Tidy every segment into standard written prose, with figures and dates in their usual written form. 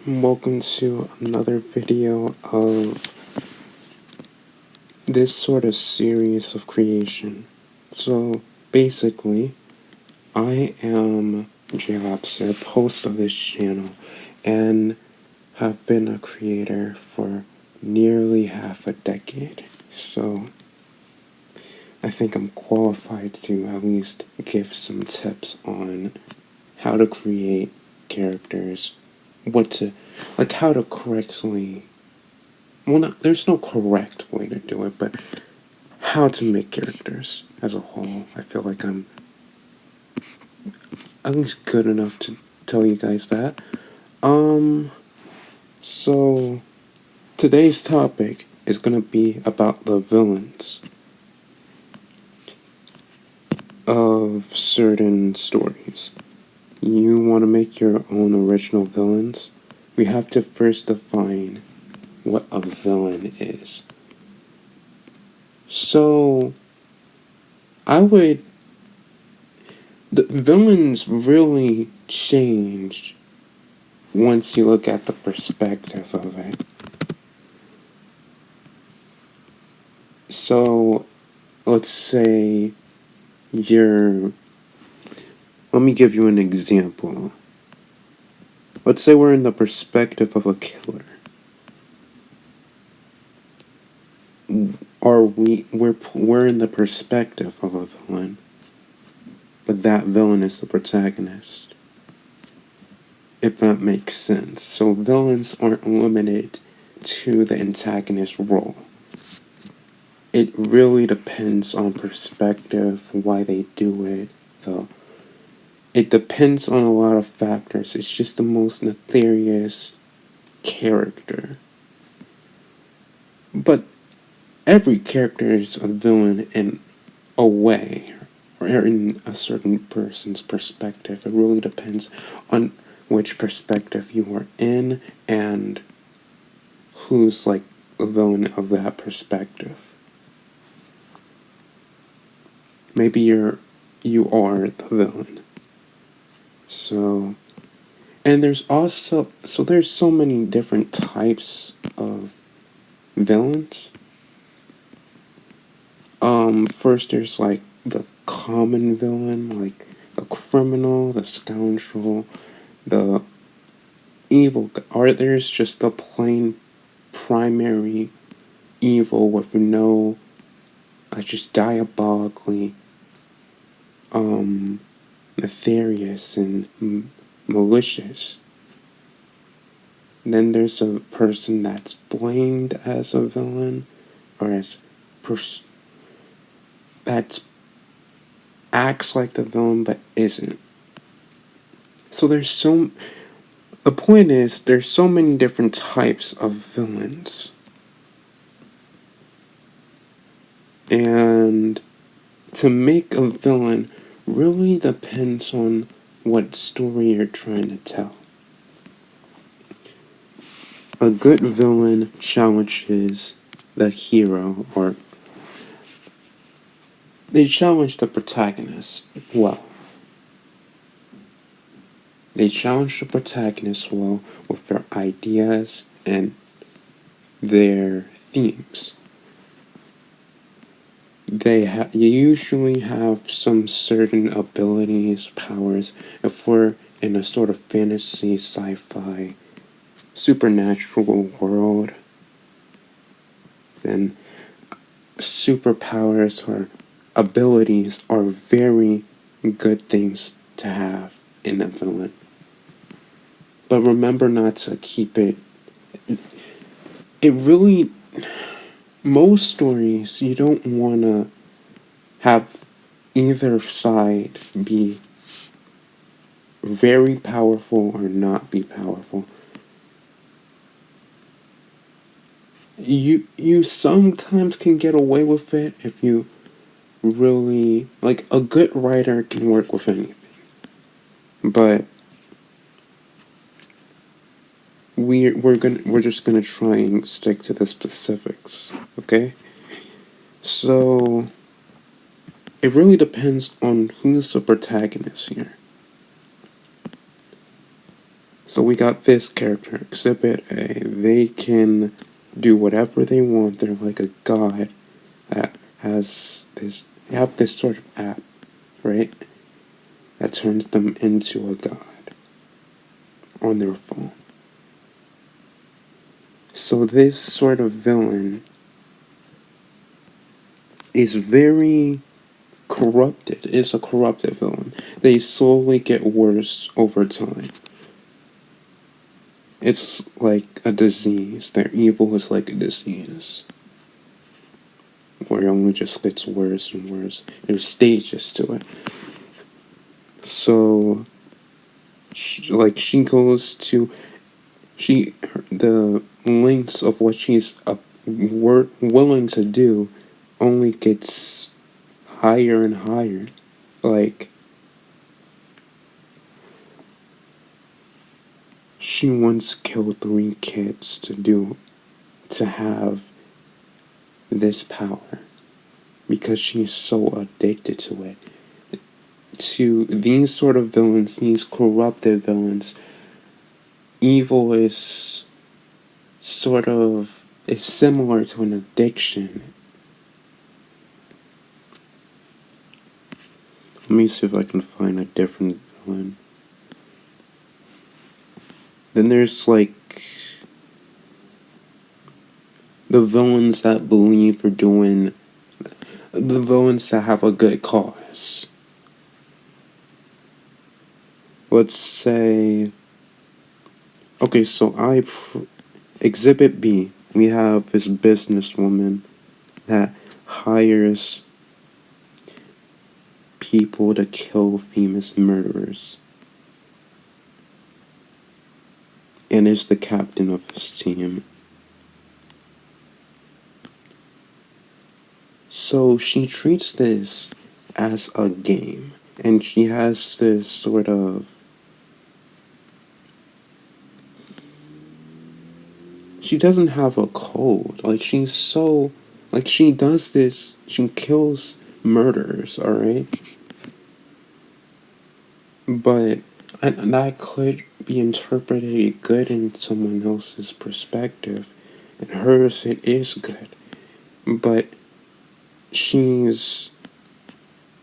Welcome to another video of this sort of series of creation. So basically, I am J-Lobster, host of this channel, and have been a creator for nearly half a decade. So I think I'm qualified to at least give some tips on how to create characters, how to correctly, there's no correct way to do it, but how to make characters as a whole. I feel like I'm at least good enough to tell you guys that. So today's topic is gonna be about the villains of certain stories. You want to make your own original villains? We have to first define what a villain is. So, the villains really changed once you look at the perspective of it. So, let's say let me give you an example. Let's say we're in the perspective of a killer. We're in the perspective of a villain, but that villain is the protagonist. If that makes sense. So villains aren't limited to the antagonist role. It really depends on perspective, why they do it, though. It depends on a lot of factors. It's just the most nefarious character. But every character is a villain in a way, or in a certain person's perspective. It really depends on which perspective you are in and who's like a villain of that perspective. Maybe you are the villain. So, and there's so many different types of villains. First there's like the common villain, like the criminal, the scoundrel, the evil, or there's just the plain primary evil with no, just diabolically, nefarious and malicious. Then there's a person that's blamed as a villain, or that acts like the villain but isn't. So the point is, there's so many different types of villains. And to make a villain really depends on what story you're trying to tell. A good villain challenges the hero, or they challenge the protagonist well. They challenge the protagonist well with their ideas and their themes. They usually have some certain abilities, powers. If we're in a sort of fantasy, sci-fi, supernatural world, then superpowers or abilities are very good things to have in a villain. But remember not to keep it. Most stories, you don't want to have either side be very powerful or not be powerful. You sometimes can get away with it if you really, like, a good writer can work with anything. But we're just gonna try and stick to the specifics, okay? So it really depends on who's the protagonist here. So we got this character, Exhibit A. They can do whatever they want. They're like a god that has this, they have this sort of app, right? That turns them into a god on their phone. So this sort of villain is very corrupted. It's a corrupted villain. They slowly get worse over time. It's like a disease. Their evil is like a disease, where it only just gets worse and worse. There's stages to it. So, she goes to, the lengths of what she's willing to do only gets higher and higher. Like, she once killed 3 kids to have this power because she's so addicted to it. To these sort of villains, these corrupted villains, evil is similar to an addiction. Let me see if I can find a different villain. Then there's like the villains that believe are doing, the villains that have a good cause. Let's say, okay, so Exhibit B, we have this businesswoman that hires people to kill famous murderers and is the captain of his team. So she treats this as a game, and she has this sort of, she doesn't have a code. Like, she does this, she kills murderers, alright? But that could be interpreted good in someone else's perspective. In hers, it is good. But she's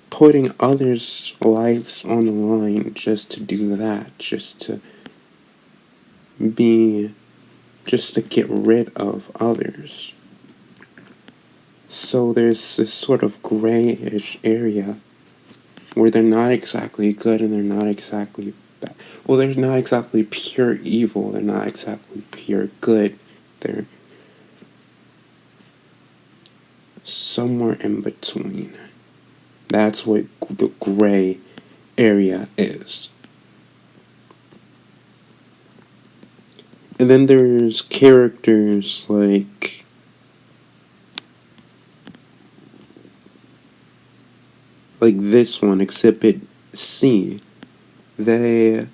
putting others' lives on the line just to do that, just to get rid of others. So there's this sort of grayish area where they're not exactly good and they're not exactly bad. Well, they're not exactly pure evil, they're not exactly pure good. They're somewhere in between. That's what the gray area is. And then there's characters like this one, Exhibit C. They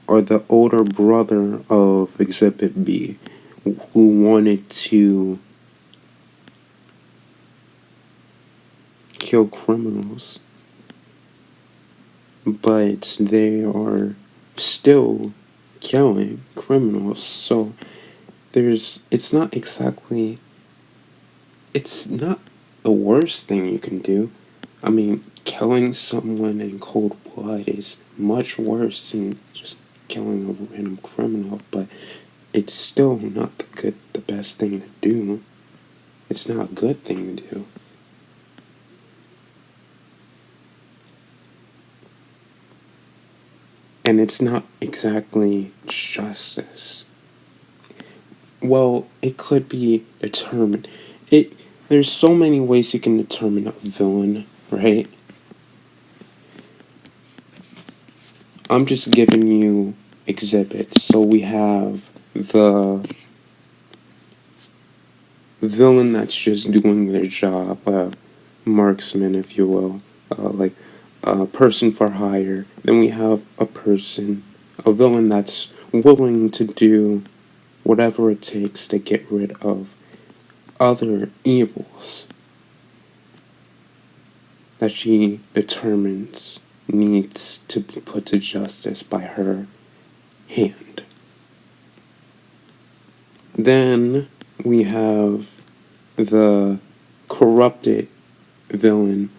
are the older brother of Exhibit B, who wanted to kill criminals, but they are still killing criminals. So it's not the worst thing you can do. I mean, killing someone in cold blood is much worse than just killing a random criminal, but it's still not the best thing to do. It's not a good thing to do. And it's not exactly justice. Well, it could be determined. There's so many ways you can determine a villain, right? I'm just giving you exhibits. So we have the villain that's just doing their job, marksman, if you will, like a person for hire. Then we have a villain that's willing to do whatever it takes to get rid of other evils that she determines needs to be put to justice by her hand. Then we have the corrupted villain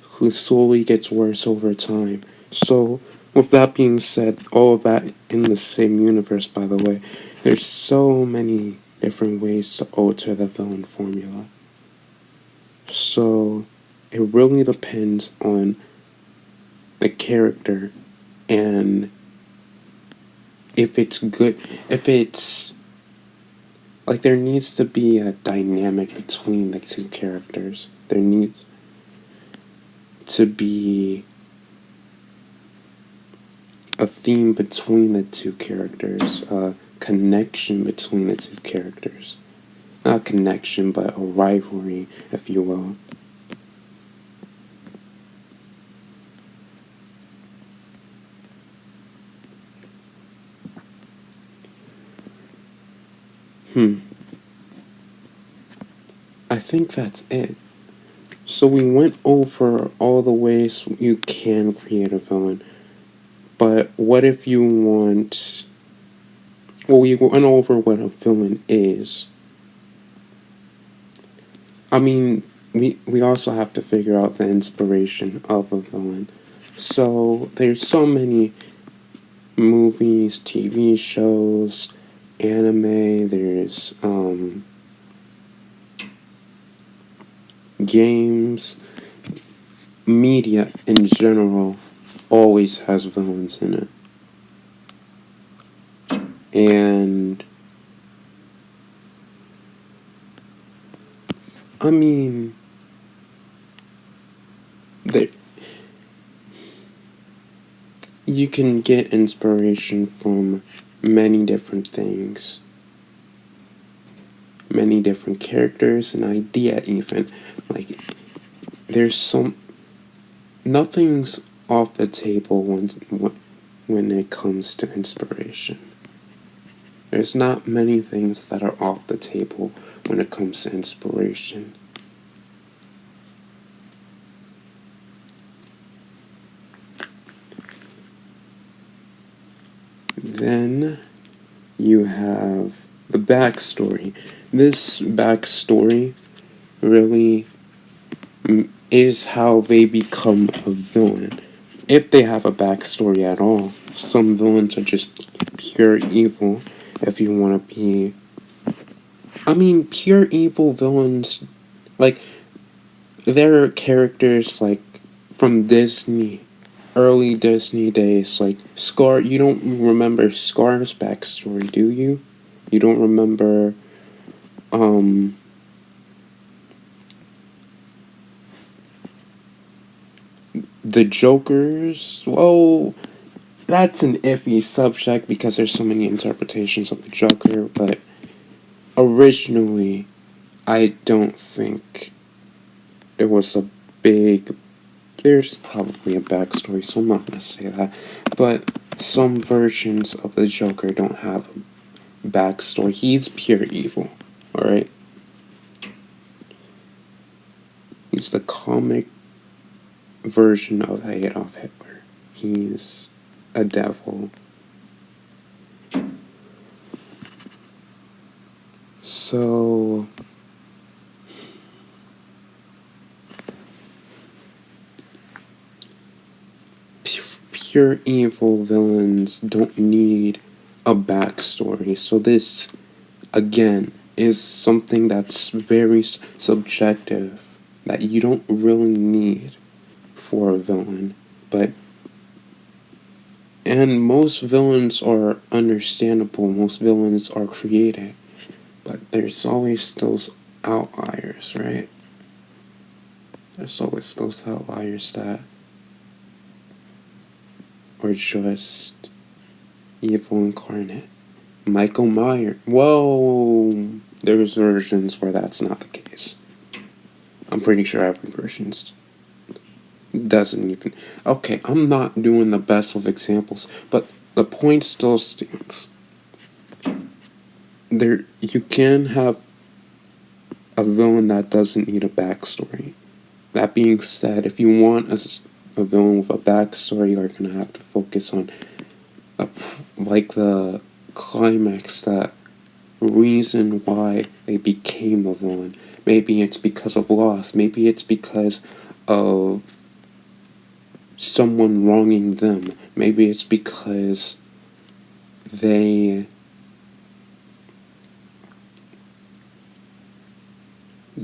who slowly gets worse over time. So, with that being said, all of that in the same universe, by the way, there's so many different ways to alter the villain formula. So, it really depends on the character and if it's good, if it's like there needs to be a dynamic between the two characters. There needs to be a theme between the two characters, a connection between the two characters. Not a connection, but a rivalry, if you will. I think that's it. So we went over all the ways you can create a villain. But what if you want... Well, we went over what a villain is. I mean, we also have to figure out the inspiration of a villain. So there's so many movies, TV shows, anime, there's games, media in general always has villains in it. And I mean, you can get inspiration from many different things, many different characters, an idea even. Like, there's nothing's off the table when it comes to inspiration. There's not many things that are off the table when it comes to inspiration. Then you have the backstory. This backstory really is how they become a villain. If they have a backstory at all. Some villains are just pure evil, if you want to be... I mean, pure evil villains, like, there are characters, like, from Disney, early Disney days, like, Scar. You don't remember Scar's backstory, do you? You don't remember, the Joker's? Well, that's an iffy subject because there's so many interpretations of the Joker, but originally, I don't think there was a big... There's probably a backstory, so I'm not gonna say that. But some versions of the Joker don't have a backstory. He's pure evil, alright? He's the comic version of Adolf Hitler. He's a devil. So... pure evil villains don't need a backstory. So this, again, is something that's very subjective, that you don't really need for a villain. And most villains are understandable, most villains are created, but there's always those outliers, right? There's always those outliers that are just evil incarnate. Michael Myers. Whoa! There's versions where that's not the case. I'm pretty sure every version's doesn't even... Okay, I'm not doing the best of examples, but the point still stands. You can have a villain that doesn't need a backstory. That being said, if you want a villain with a backstory, you're gonna have to focus on like the climax, that reason why they became a villain. Maybe it's because of loss. Maybe it's because of someone wronging them. Maybe it's because they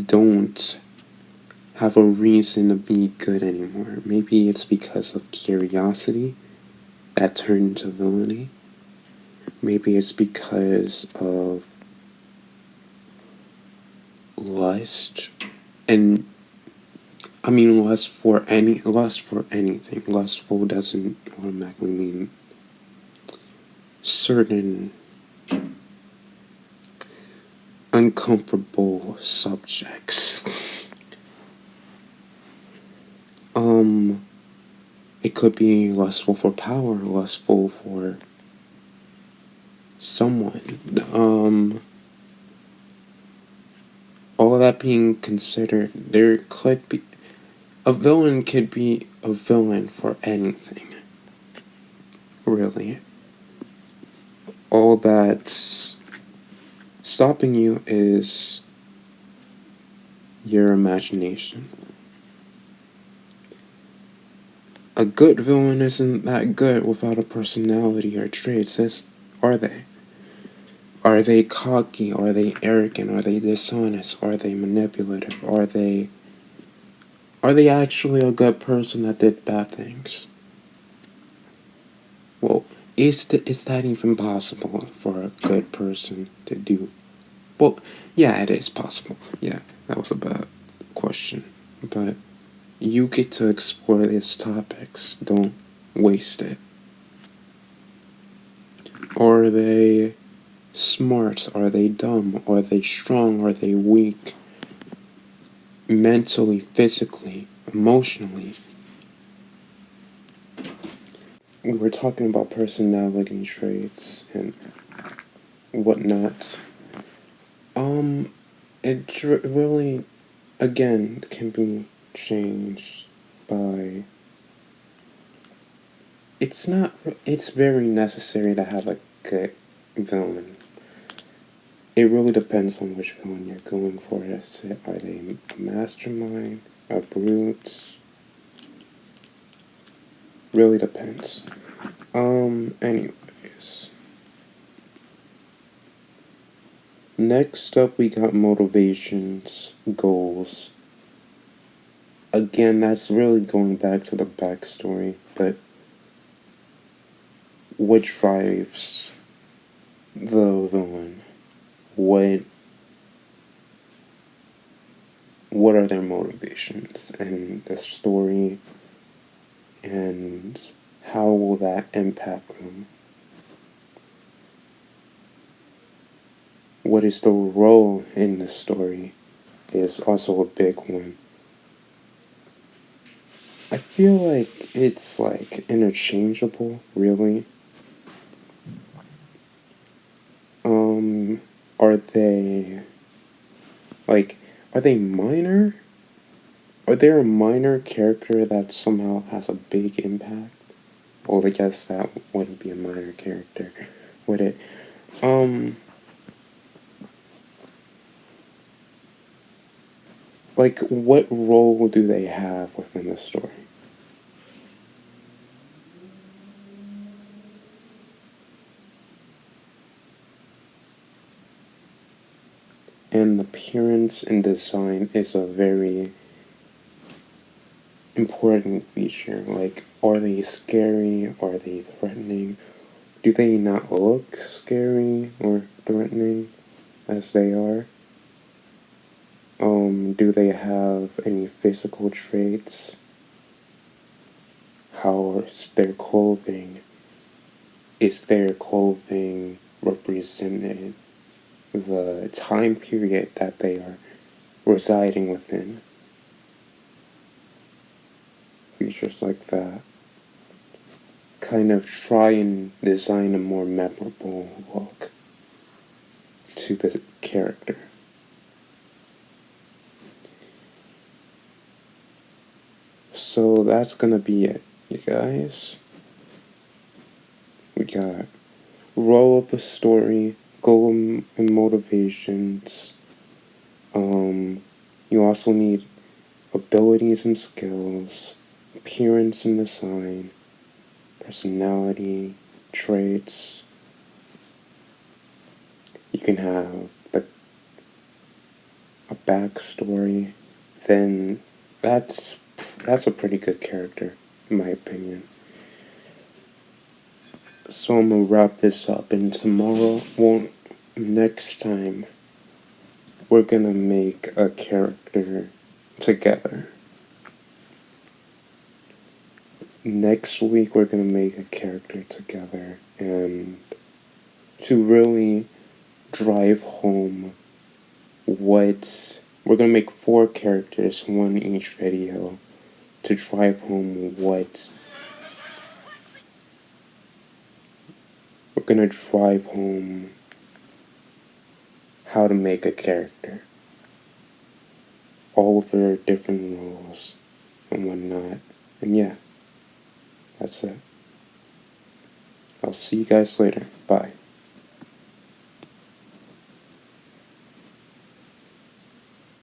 don't have a reason to be good anymore. Maybe it's because of curiosity that turned to villainy. Maybe it's because of lust. And I mean lust for anything. Lustful doesn't automatically mean certain uncomfortable subjects. It could be lustful for power, lustful for someone. All that being considered, there could be a villain could be a villain for anything. Really. All that's stopping you is your imagination. A good villain isn't that good without a personality or traits, are they? Are they cocky? Are they arrogant? Are they dishonest? Are they manipulative? Are they actually a good person that did bad things? Well, is that even possible for a good person to do? Well, yeah, it is possible. Yeah, that was a bad question. But you get to explore these topics. Don't waste it. Are they smart? Are they dumb? Are they strong? Are they weak? Mentally, physically, emotionally. We're talking about personality traits and whatnot. It really, again, can be changed by. It's very necessary to have a good villain. It really depends on which villain you're going for. Are they a mastermind, a brute? Really depends. Anyways. Next up, we got motivations, goals. Again, that's really going back to the backstory, but what drives the villain? What are their motivations and the story, and how will that impact them? What is the role in the story is also a big one. I feel like it's like interchangeable, really. Are they are they minor? Are there a minor character that somehow has a big impact? Well, I guess that wouldn't be a minor character, would it? Like, what role do they have within the story? And appearance and design is a very important feature. Like, are they scary? Are they threatening? Do they not look scary or threatening as they are? Do they have any physical traits? How is their clothing? Is their clothing represented the time period that they are residing within? Features like that kind of try and design a more memorable look to the character. So that's gonna be it, you guys. We role of the story, goal and motivations. You also need abilities and skills, appearance and design, personality, traits. You can have a backstory. Then that's a pretty good character, in my opinion. So I'm gonna wrap this up, and next time, we're gonna make a character together. Next week, we're gonna make a character together, and to really drive home we're gonna make 4 characters, one each video, to drive home we're gonna drive home how to make a character, all of their different roles and whatnot. And yeah, that's it. I'll see you guys later. Bye.